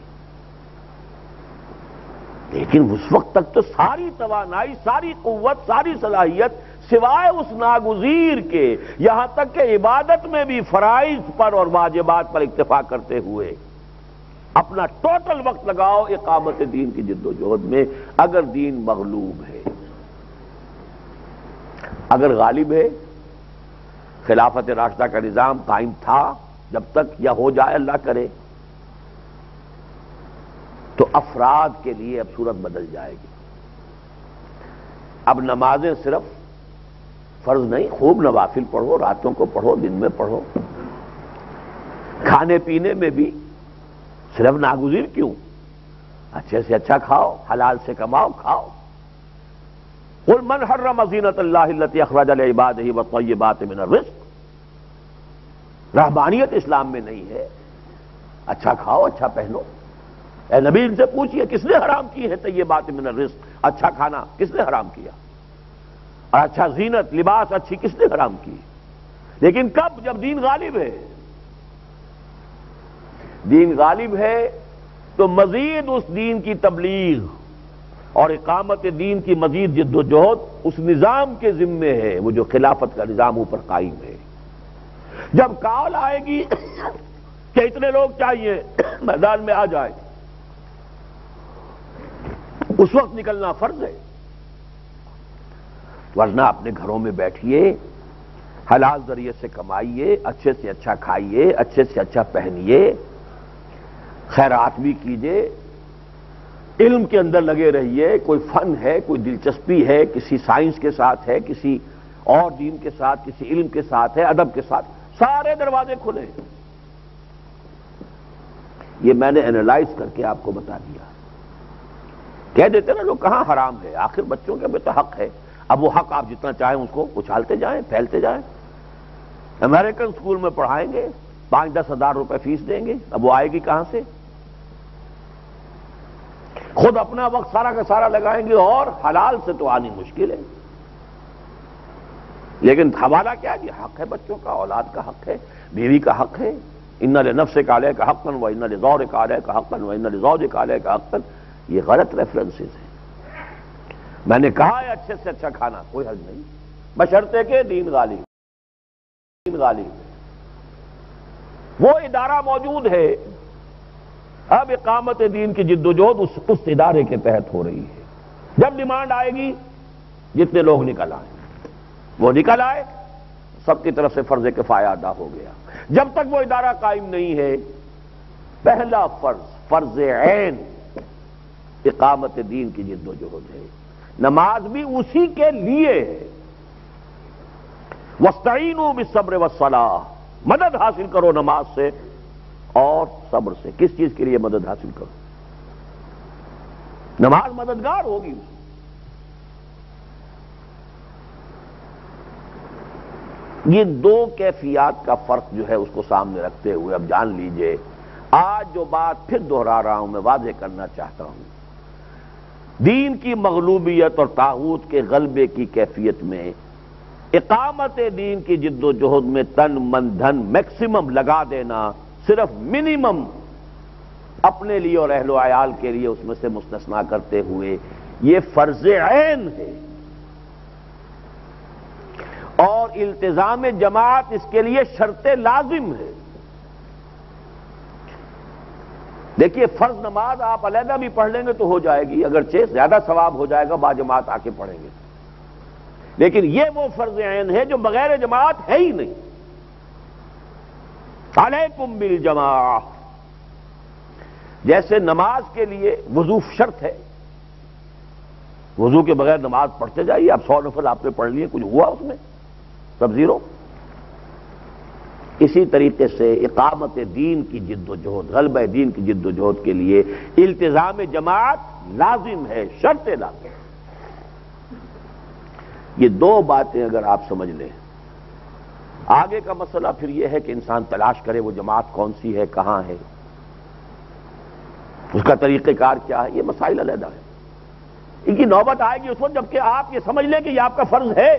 لیکن اس وقت تک تو ساری توانائی، ساری قوت، ساری صلاحیت سوائے اس ناگزیر کے، یہاں تک کہ عبادت میں بھی فرائض پر اور واجبات پر اکتفا کرتے ہوئے اپنا ٹوٹل وقت لگاؤ اقامت دین کی جد و جہد میں۔ اگر دین مغلوب ہے، اگر غالب ہے، خلافت راشدہ کا نظام قائم تھا جب تک، یا ہو جائے اللہ کرے، تو افراد کے لیے اب صورت بدل جائے گی۔ اب نمازیں صرف فرض نہیں، خوب نوافل پڑھو، راتوں کو پڑھو، دن میں پڑھو۔ کھانے پینے میں بھی صرف ناگزیر کیوں، اچھے سے اچھا کھاؤ، حلال سے کماؤ، کھاؤ۔ قل من حرم زینۃ اللہ التی اخرج لعبادہ والطیبات من الرزق۔ رہبانیت اسلام میں نہیں ہے، اچھا کھاؤ، اچھا پہنو۔ اے نبی ان سے پوچھئے کس نے حرام کی ہے طیبات من الرزق، اچھا کھانا کس نے حرام کیا، اور اچھا زینت، لباس اچھی کس نے حرام کی؟ لیکن کب؟ جب دین غالب ہے۔ دین غالب ہے تو مزید اس دین کی تبلیغ اور اقامت دین کی مزید جد و جہد اس نظام کے ذمے ہے، وہ جو خلافت کا نظام اوپر قائم ہے۔ جب کال آئے گی کہ اتنے لوگ چاہیے، میدان میں آ جائے، اس وقت نکلنا فرض ہے، ورنہ اپنے گھروں میں بیٹھیے، حلال ذریعے سے کمائیے، اچھے سے اچھا کھائیے، اچھے سے اچھا پہنیے، خیرات بھی کیجیے، علم کے اندر لگے رہیے۔ کوئی فن ہے، کوئی دلچسپی ہے، کسی سائنس کے ساتھ ہے، کسی اور دین کے ساتھ، کسی علم کے ساتھ ہے، ادب کے ساتھ، سارے دروازے کھلے۔ یہ میں نے اینالائز کر کے آپ کو بتا دیا۔ کہہ دیتے نا لوگ کہاں حرام ہے، آخر بچوں کے بھی تو حق ہے۔ اب وہ حق آپ جتنا چاہیں اس کو اچھالتے جائیں، پھیلتے جائیں۔ امریکن اسکول میں پڑھائیں گے، 5-10 ہزار روپے فیس دیں گے، اب وہ آئے گی کہاں سے؟ خود اپنا وقت سارا کا سارا لگائیں گے، اور حلال سے تو آنی مشکل ہے۔ لیکن حوالہ کیا جی؟ حق ہے بچوں کا، اولاد کا حق ہے، بیوی کا حق ہے. ان لنفسک علیک حقا وان لزوجک علیک حقا وان لزوجک علیک حقا. یہ غلط ریفرنسز ہیں. میں نے کہا ہے اچھے سے اچھا کھانا کوئی حرج نہیں، بشرطے کہ دین غالب. وہ ادارہ موجود ہے، اب اقامت دین کی جد و جہد اس ادارے کے تحت ہو رہی ہے. جب ڈیمانڈ آئے گی جتنے لوگ نکل آئے وہ نکل آئے، سب کی طرف سے فرض کفایہ ادا ہو گیا. جب تک وہ ادارہ قائم نہیں ہے، پہلا فرض عین اقامت دین کی جد و جہد ہے. نماز بھی اسی کے لیے ہے. وَاسْتَعِینُوا بِالصَّبْرِ وَالصَّلَاةِ، مدد حاصل کرو نماز سے اور صبر سے. کس چیز کے لیے مدد حاصل کرو؟ نماز مددگار ہوگی. یہ دو کیفیات کا فرق جو ہے اس کو سامنے رکھتے ہوئے اب جان لیجئے، آج جو بات پھر دہرا رہا ہوں میں واضح کرنا چاہتا ہوں. دین کی مغلوبیت اور طاغوت کے غلبے کی کیفیت میں اقامت دین کی جد و جہد میں تن من دھن میکسیمم لگا دینا، صرف منیمم اپنے لیے اور اہل و عیال کے لیے اس میں سے مستثنا کرتے ہوئے، یہ فرض عین ہے. اور التزام جماعت اس کے لیے شرط لازم ہے. دیکھیے فرض نماز آپ علیحدہ بھی پڑھ لیں گے تو ہو جائے گی، اگرچہ زیادہ ثواب ہو جائے گا با جماعت آ کے پڑھیں گے، لیکن یہ وہ فرض عین ہے جو بغیر جماعت ہے ہی نہیں. علیکم بالجماعہ. جیسے نماز کے لیے وضو شرط ہے، وضو کے بغیر نماز پڑھتے جائیے. اب 100 نفل آپ نے پڑھ لیے، کچھ ہوا اس میں؟ Sub zero. اسی طریقے سے اقامت دین کی جد و جہد، غلبہ دین کی جد و جہد کے لیے التزام جماعت لازم ہے، شرط لازم. یہ دو باتیں اگر آپ سمجھ لیں، آگے کا مسئلہ پھر یہ ہے کہ انسان تلاش کرے وہ جماعت کون سی ہے، کہاں ہے، اس کا طریقہ کار کیا ہے. یہ مسائل علیحدہ ہے. ان کی نوبت آئے گی اس وقت جبکہ آپ یہ سمجھ لیں کہ یہ آپ کا فرض ہے.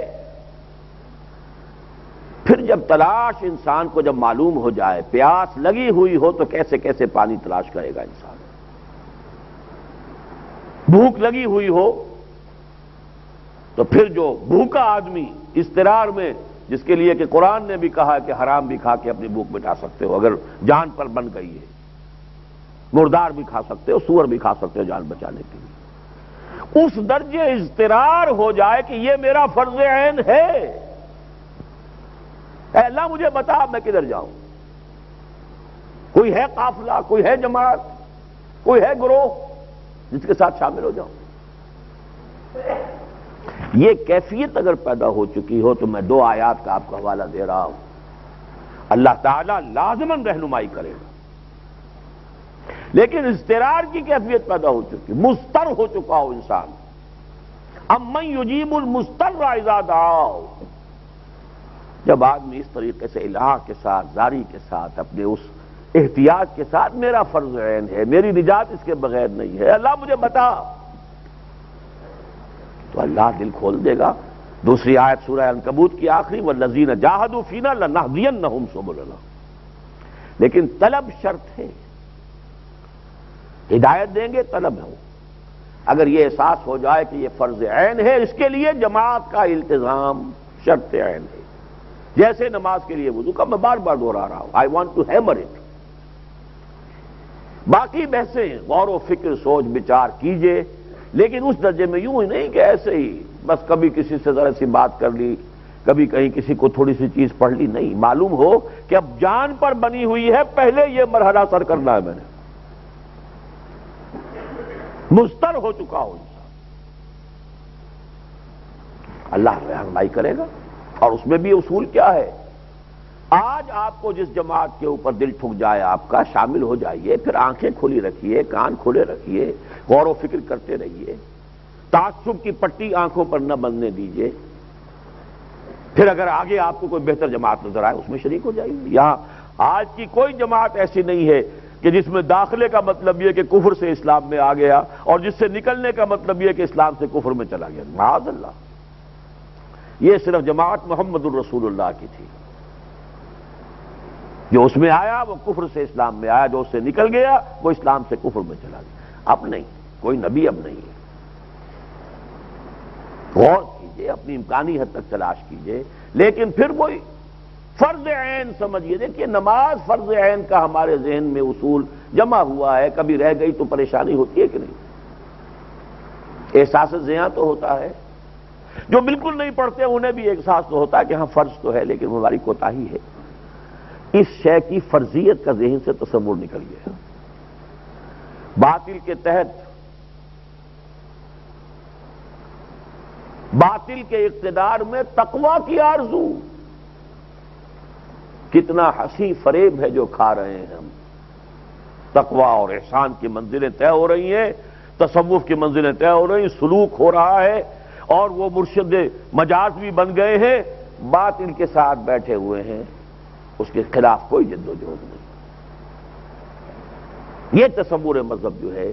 پھر جب تلاش انسان کو جب معلوم ہو جائے، پیاس لگی ہوئی ہو تو کیسے کیسے پانی تلاش کرے گا انسان. بھوک لگی ہوئی ہو تو پھر جو بھوکا آدمی اضطرار میں، جس کے لیے کہ قرآن نے بھی کہا کہ حرام بھی کھا کے اپنی بھوک مٹا سکتے ہو اگر جان پر بن گئی ہے، مردار بھی کھا سکتے ہو، سور بھی کھا سکتے ہو جان بچانے کے لیے. اس درجے اضطرار ہو جائے کہ یہ میرا فرض عین ہے، اے اللہ مجھے بتا میں کدھر جاؤں. کوئی ہے قافلہ، کوئی ہے جماعت، کوئی ہے گروہ جس کے ساتھ شامل ہو جاؤں. یہ کیفیت اگر پیدا ہو چکی ہو تو میں 2 آیات کا آپ کو حوالہ دے رہا ہوں. اللہ تعالیٰ لازماً رہنمائی کرے گا، لیکن اضطرار کی کیفیت پیدا ہو چکی، مضطر ہو چکا ہو انسان. امن یجیب المضطر اذا دعاہ. جب آدمی اس طریقے سے الہ کے ساتھ، زاری کے ساتھ، اپنے اس احتیاط کے ساتھ میرا فرض عین ہے، میری نجات اس کے بغیر نہیں ہے، اللہ مجھے بتا، تو اللہ دل کھول دے گا. دوسری آیت سورہ عنکبوت کی آخری والذین جاہدوا فینا لنہدینہم سبلنا. لیکن طلب شرط ہے، ہدایت دیں گے طلب ہو. اگر یہ احساس ہو جائے کہ یہ فرض عین ہے، اس کے لیے جماعت کا التزام شرط عین ہے. جیسے نماز کے لیے وضو کا میں بار بار دہرا رہا ہوں، I want to hammer it. باقی بحثیں غور و فکر سوچ بچار کیجئے، لیکن اس درجے میں یوں ہی نہیں کہ ایسے ہی بس کبھی کسی سے ذرا سی بات کر لی، کبھی کہیں کسی کو تھوڑی سی چیز پڑھ لی. نہیں، معلوم ہو کہ اب جان پر بنی ہوئی ہے، پہلے یہ مرحلہ سر کرنا ہے. میں نے مضطر ہو چکا ہو انسان، اللہ رہنمائی کرے گا. اور اس میں بھی اصول کیا ہے؟ آج آپ کو جس جماعت کے اوپر دل ٹھک جائے آپ کا، شامل ہو جائیے، پھر آنکھیں کھلی رکھیے، کان کھلے رکھیے، غور و فکر کرتے رہیے، تعصب کی پٹی آنکھوں پر نہ بندنے دیجیے. پھر اگر آگے آپ کو کوئی بہتر جماعت نظر آئے اس میں شریک ہو جائیے. یہاں آج کی کوئی جماعت ایسی نہیں ہے کہ جس میں داخلے کا مطلب یہ کہ کفر سے اسلام میں آ گیا، اور جس سے نکلنے کا مطلب یہ کہ اسلام سے کفر میں چلا گیا. معاذ اللہ. یہ صرف جماعت محمد الرسول اللہ کی تھی. جو اس میں آیا وہ کفر سے اسلام میں آیا، جو اس سے نکل گیا وہ اسلام سے کفر میں چلا گیا. اب نہیں، کوئی نبی اب نہیں ہے. غور کیجئے، اپنی امکانی حد تک تلاش کیجئے، لیکن پھر وہی فرض عین سمجھیے. دیکھیے نماز فرض عین کا ہمارے ذہن میں اصول جمع ہوا ہے، کبھی رہ گئی تو پریشانی ہوتی ہے کہ نہیں؟ احساس ذہن تو ہوتا ہے. جو بالکل نہیں پڑھتے انہیں بھی احساس تو ہوتا ہے کہ ہاں فرض تو ہے لیکن ہماری کوتاہی ہے. اس شے کی فرضیت کا ذہن سے تصور نکل گیا. باطل کے تحت، باطل کے اقتدار میں تقویٰ کی آرزو، کتنا ہنسی فریب ہے جو کھا رہے ہیں ہم. تقویٰ اور احسان کی منزلیں طے ہو رہی ہیں، تصوف کی منزلیں طے ہو رہی ہیں، سلوک ہو رہا ہے، اور وہ مرشد مجاز بھی بن گئے ہیں. باطل کے ساتھ بیٹھے ہوئے ہیں، اس کے خلاف کوئی جد و جہد نہیں. یہ تصور مذہب جو ہے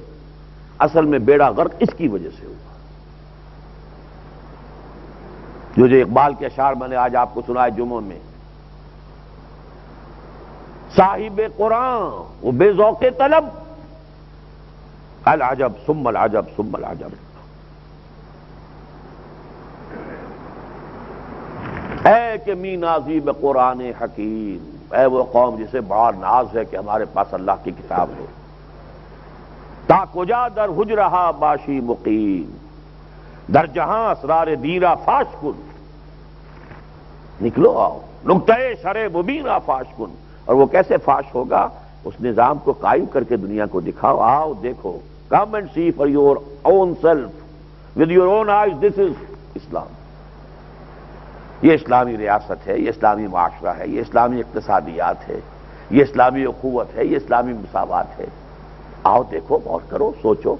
اصل میں بیڑا غرق اس کی وجہ سے ہوا. جو اقبال کے اشعار میں نے آج آپ کو سنائے جمعوں میں، صاحب قرآن وہ بے ذوق طلب، العجب ثم العجب ثم العجب. اے کہ می نازی بے قرآن حکیم، اے وہ قوم جسے بڑا ناز ہے کہ ہمارے پاس اللہ کی کتاب ہے. تا کجا در حجرہا باشی مقیم، در جہاں اسرار دیرہ فاش کن. نکلو آؤ نقطۂ شرع مبینہ فاش کن. اور وہ کیسے فاش ہوگا؟ اس نظام کو قائم کر کے دنیا کو دکھاؤ. آؤ دیکھو، come and see for your own self with your own eyes, this is Islam. یہ اسلامی ریاست ہے، یہ اسلامی معاشرہ ہے، یہ اسلامی اقتصادیات ہے، یہ اسلامی اخوت ہے، یہ اسلامی مساوات ہے. آؤ دیکھو، غور کرو، سوچو.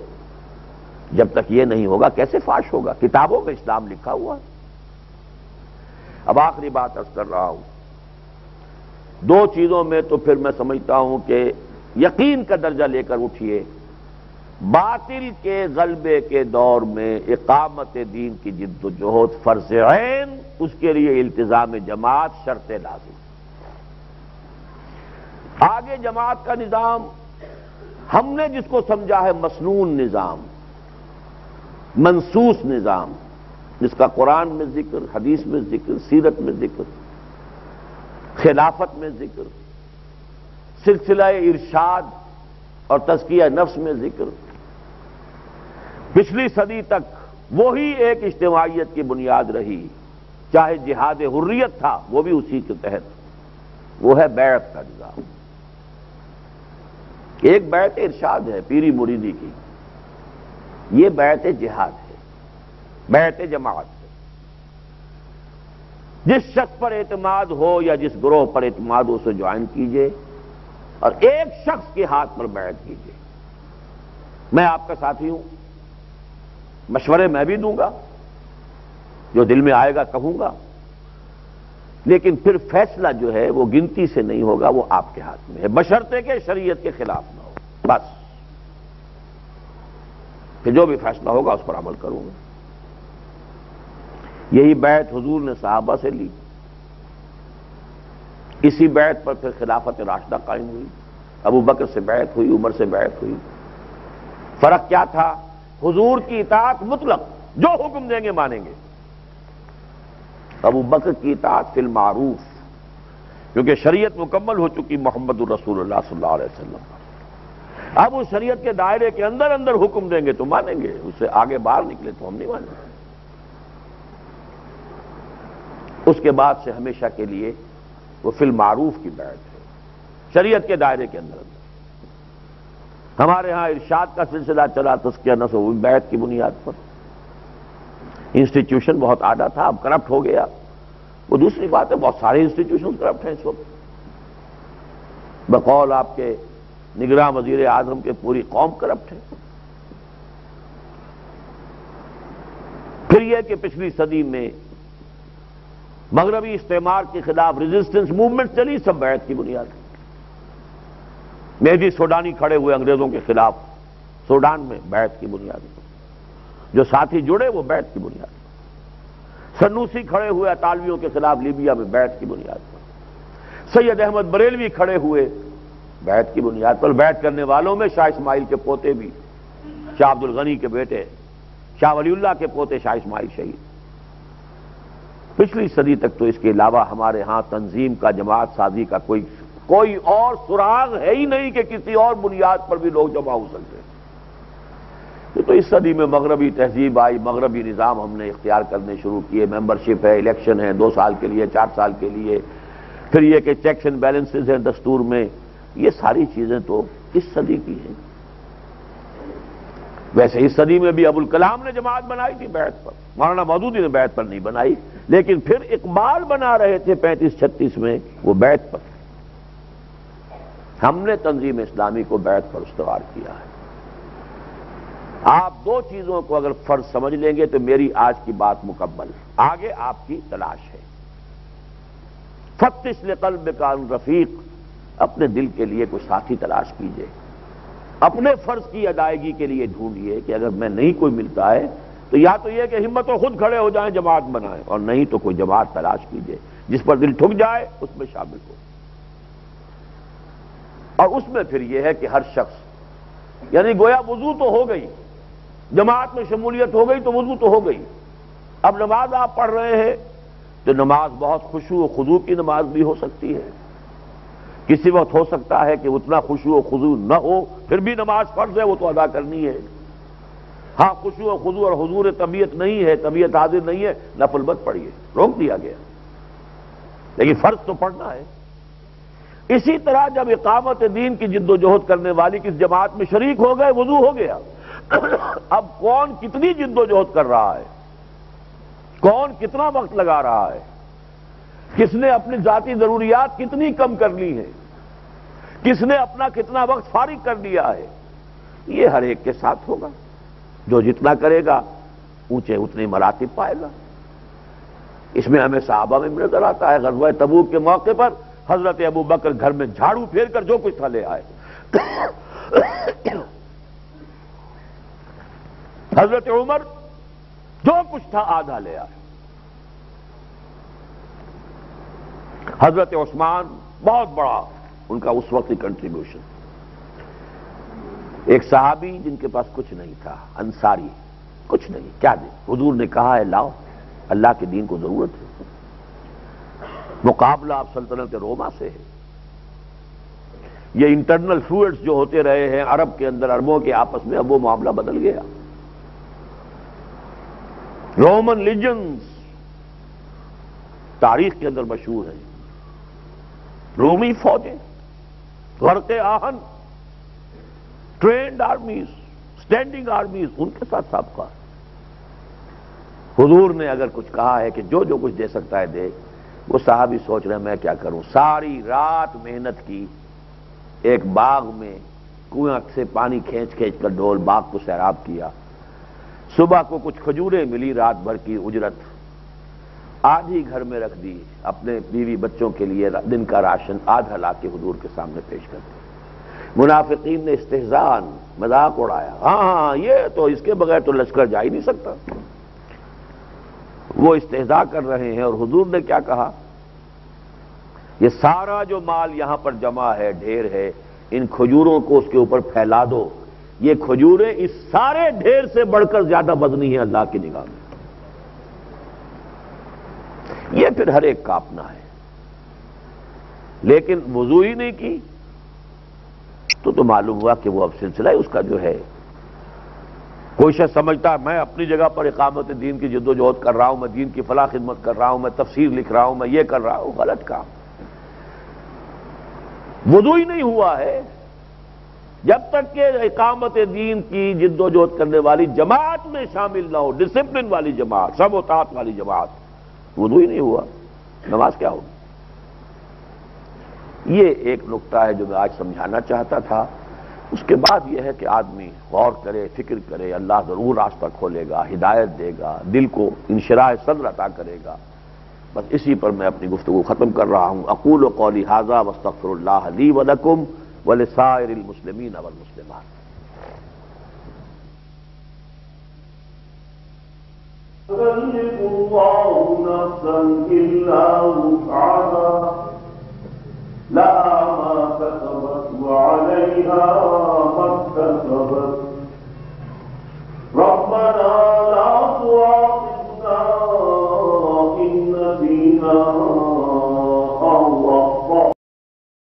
جب تک یہ نہیں ہوگا کیسے فاش ہوگا؟ کتابوں میں اسلام لکھا ہوا ہے. اب آخری بات عرض کر رہا ہوں، دو چیزوں میں تو پھر میں سمجھتا ہوں کہ یقین کا درجہ لے کر اٹھیے. باطل کے غلبے کے دور میں اقامت دین کی جد و جہد فرض عین، اس کے لیے التزام جماعت شرط لازم. آگے جماعت کا نظام ہم نے جس کو سمجھا ہے مسنون نظام، منسوس نظام، جس کا قرآن میں ذکر، حدیث میں ذکر، سیرت میں ذکر، خلافت میں ذکر، سلسلہ ارشاد اور تزکیہ نفس میں ذکر، پچھلی صدی تک وہی ایک اجتماعیت کی بنیاد رہی. چاہے جہاد حریت تھا وہ بھی اسی کے تحت. وہ ہے بیعت کا نظام. ایک بیعت ارشاد ہے پیری مریدی کی، یہ بیعت جہاد ہے، بیعت جماعت ہے. جس شخص پر اعتماد ہو یا جس گروہ پر اعتماد ہو اسے جوائن کیجئے اور ایک شخص کے ہاتھ پر بیعت کیجئے. میں آپ کا ساتھی ہوں، مشورے میں بھی دوں گا، جو دل میں آئے گا کہوں گا، لیکن پھر فیصلہ جو ہے وہ گنتی سے نہیں ہوگا، وہ آپ کے ہاتھ میں ہے، بشرطے کہ شریعت کے خلاف نہ ہو. بس کہ جو بھی فیصلہ ہوگا اس پر عمل کروں گا. یہی بیعت حضور نے صحابہ سے لی، اسی بیعت پر پھر خلافت راشدہ قائم ہوئی. ابو بکر سے بیعت ہوئی، عمر سے بیعت ہوئی. فرق کیا تھا؟ حضور کی اطاعت مطلق، جو حکم دیں گے مانیں گے. ابو بکر کی اطاعت فی المعروف، کیونکہ شریعت مکمل ہو چکی محمد الرسول اللہ صلی اللہ علیہ وسلم. اب اس شریعت کے دائرے کے اندر اندر حکم دیں گے تو مانیں گے، اس سے آگے باہر نکلے تو ہم نہیں مانیں گے. اس کے بعد سے ہمیشہ کے لیے وہ فی المعروف کی بیعت ہے، شریعت کے دائرے کے اندر اندر. ہمارے ہاں ارشاد کا سلسلہ چلا، تزکیہ نفس وہ بیعت کی بنیاد پر. انسٹیٹیوشن بہت اعلیٰ تھا، اب کرپٹ ہو گیا، وہ دوسری بات ہے. بہت سارے انسٹیٹیوشن کرپٹ ہیں اس وقت. بقول آپ کے نگراں وزیر اعظم کے پوری قوم کرپٹ ہے. پھر یہ کہ پچھلی صدی میں مغربی استعمار کے خلاف ریزسٹنس موومنٹ چلی، سب بیعت کی بنیاد. مہدی سوڈانی کھڑے ہوئے انگریزوں کے خلاف سوڈان میں، بیعت کی بنیاد. جو ساتھی جڑے وہ بیعت کی بنیاد. سنوسی کھڑے ہوئے اطالویوں کے خلاف لیبیا میں بیعت کی بنیاد پر، سید احمد بریلوی کھڑے ہوئے بیعت کی بنیاد پر، بیعت کرنے والوں میں شاہ اسماعیل کے پوتے بھی، شاہ عبد الغنی کے بیٹے شاہ ولی اللہ کے پوتے شاہ اسماعیل شہید۔ پچھلی صدی تک تو اس کے علاوہ ہمارے ہاں تنظیم کا، جماعت سازی کا کوئی اور سراغ ہے ہی نہیں کہ کسی اور بنیاد پر بھی لوگ جمع ہو سکتے ہیں۔ تو اس صدی میں مغربی تہذیب آئی، مغربی نظام ہم نے اختیار کرنے شروع کیے، ممبرشپ ہے، الیکشن ہے 2 سال کے لیے، 4 سال کے لیے، پھر یہ کہ چیکس اینڈ بیلنسز ہیں دستور میں، یہ ساری چیزیں تو اس صدی کی ہیں۔ ویسے اس صدی میں بھی ابوالکلام نے جماعت بنائی تھی بیعت پر، مولانا مودودی نے بیعت پر نہیں بنائی، لیکن پھر اقبال بنا رہے تھے 35-36 میں، وہ بیعت پر۔ ہم نے تنظیم اسلامی کو بیعت پر استوار کیا ہے۔ آپ 2 چیزوں کو اگر فرض سمجھ لیں گے تو میری آج کی بات مکمل، آگے آپ کی تلاش ہے۔ فتش لقلبک عن رفیق، اپنے دل کے لیے کوئی ساتھی تلاش کیجئے، اپنے فرض کی ادائیگی کے لیے ڈھونڈیے کہ اگر میں نہیں کوئی ملتا ہے تو یا تو یہ کہ ہمت و خود کھڑے ہو جائیں، جماعت بنائیں، اور نہیں تو کوئی جماعت تلاش کیجئے جس پر دل ٹھک جائے اس میں شامل ہو۔ اور اس میں پھر یہ ہے کہ ہر شخص، یعنی گویا وضو تو ہو گئی، جماعت میں شمولیت ہو گئی تو وضو تو ہو گئی، اب نماز آپ پڑھ رہے ہیں تو نماز بہت خشوع و خضوع کی نماز بھی ہو سکتی ہے، کسی وقت ہو سکتا ہے کہ اتنا خشوع و خضوع نہ ہو، پھر بھی نماز فرض ہے، وہ تو ادا کرنی ہے۔ ہاں خشوع و خضوع اور حضور طبیعت نہیں ہے، طبیعت حاضر نہیں ہے، نفل مت پڑھیے، روک دیا گیا، لیکن فرض تو پڑھنا ہے۔ اسی طرح جب اقامت دین کی جد و جہد کرنے والی کس جماعت میں شریک ہو گئے، وضو ہو گیا۔ اب کون کتنی جد و جہد کر رہا ہے، کون کتنا وقت لگا رہا ہے، کس نے اپنی ذاتی ضروریات کتنی کم کر لی ہیں، کس نے اپنا کتنا وقت فارغ کر دیا ہے، یہ ہر ایک کے ساتھ ہوگا۔ جو جتنا کرے گا اونچے اتنے مراتب پائے گا۔ اس میں ہمیں صحابہ میں نظر آتا ہے، غزوہ تبوک کے موقع پر حضرت ابو بکر گھر میں جھاڑو پھیر کر جو کچھ تھا لے آئے، حضرت عمر جو کچھ تھا آدھا لے آئے، حضرت عثمان بہت بڑا ان کا اس وقت کی کنٹریبیوشن۔ ایک صحابی جن کے پاس کچھ نہیں تھا، انصاری، کچھ نہیں، کیا دے، حضور نے کہا ہے لاؤ، اللہ کے دین کو ضرورت ہے۔ مقابلہ اب سلطنت روما سے ہے۔ یہ انٹرنل فلوئڈز جو ہوتے رہے ہیں عرب کے اندر، عربوں کے آپس میں، اب وہ معاملہ بدل گیا۔ رومن لیجنز تاریخ کے اندر مشہور ہیں، رومی فوجیں، غرق آہن، ٹرینڈ آرمیز، سٹینڈنگ آرمیز، ان کے ساتھ سابقہ۔ حضور نے اگر کچھ کہا ہے کہ جو جو کچھ دے سکتا ہے دے، وہ صحابی سوچ رہے ہیں میں کیا کروں، ساری رات محنت کی، ایک باغ میں کنواں سے پانی کھینچ کھینچ کر ڈول باغ کو سیراب کیا، صبح کو کچھ کھجوریں ملی رات بھر کی اجرت، آدھی گھر میں رکھ دی، اپنے بیوی بچوں کے لیے دن کا راشن آدھا لا کے حضور کے سامنے پیش کر دیا۔ منافقین نے استہزاء، مذاق اڑایا، ہاں یہ تو اس کے بغیر تو لشکر جا ہی نہیں سکتا۔ وہ استہزاء کر رہے ہیں، اور حضور نے کیا کہا، یہ سارا جو مال یہاں پر جمع ہے، ڈھیر ہے، ان کھجوروں کو اس کے اوپر پھیلا دو، یہ کھجوریں اس سارے ڈھیر سے بڑھ کر زیادہ وزنی ہیں اللہ کی نگاہ میں۔ یہ پھر ہر ایک کا اپنا ہے، لیکن وضو ہی نہیں کی تو معلوم ہوا کہ وہ اب سلسلہ اس کا جو ہے، کوئی شخص سمجھتا ہے میں اپنی جگہ پر اقامت دین کی جد و جہد کر رہا ہوں، میں دین کی فلاح خدمت کر رہا ہوں، میں تفسیر لکھ رہا ہوں، میں یہ کر رہا ہوں، غلط کام۔ وضو ہی نہیں ہوا ہے، جب تک کہ اقامت دین کی جد و جہد کرنے والی جماعت میں شامل نہ ہو، ڈسپلن والی جماعت، سب و طاعت والی جماعت، وضو ہی نہیں ہوا، نماز کیا ہوگی؟ یہ ایک نقطہ ہے جو میں آج سمجھانا چاہتا تھا۔ اس کے بعد یہ ہے کہ آدمی غور کرے، فکر کرے، اللہ ضرور راستہ کھولے گا، ہدایت دے گا، دل کو انشراح صدر عطا کرے گا۔ بس اسی پر میں اپنی گفتگو ختم کر رہا ہوں۔ اقول قولی ھذا واستغفر اللہ لی ولکم ولسائر المسلمین والمسلمات۔ يكلف الله نفسا إلا